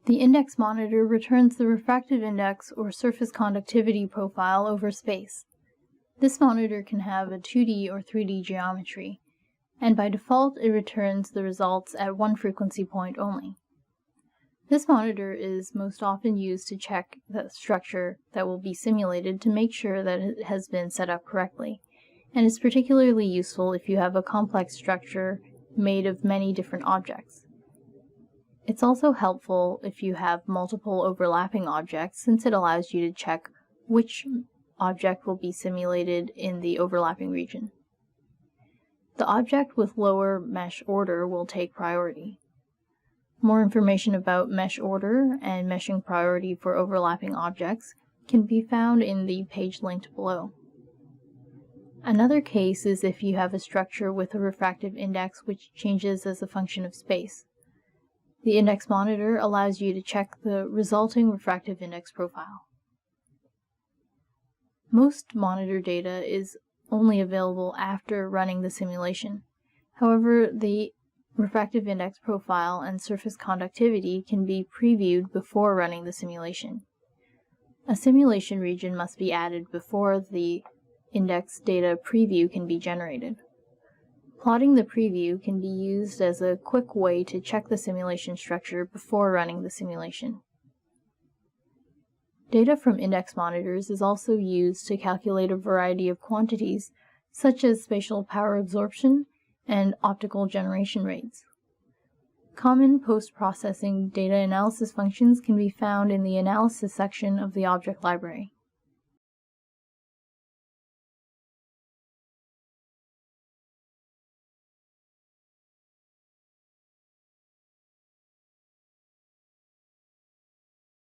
The index monitor returns the refractive index or surface conductivity profile over space. This monitor can have a 2D or 3D geometry, and by default it returns the results at one frequency point only. This monitor is most often used to check the structure that will be simulated to make sure that it has been set up correctly, and is particularly useful if you have a complex structure made of many different objects. It's also helpful if you have multiple overlapping objects, since it allows you to check which object will be simulated in the overlapping region. The object with lower mesh order will take priority. More information about mesh order and meshing priority for overlapping objects can be found in the page linked below. Another case is if you have a structure with a refractive index which changes as a function of space. The index monitor allows you to check the resulting refractive index profile. Most monitor data is only available after running the simulation. However, the refractive index profile and surface conductivity can be previewed before running the simulation. A simulation region must be added before the index data preview can be generated. Plotting the preview can be used as a quick way to check the simulation structure before running the simulation. Data from index monitors is also used to calculate a variety of quantities, such as spatial power absorption and optical generation rates. Common post-processing data analysis functions can be found in the analysis section of the object library.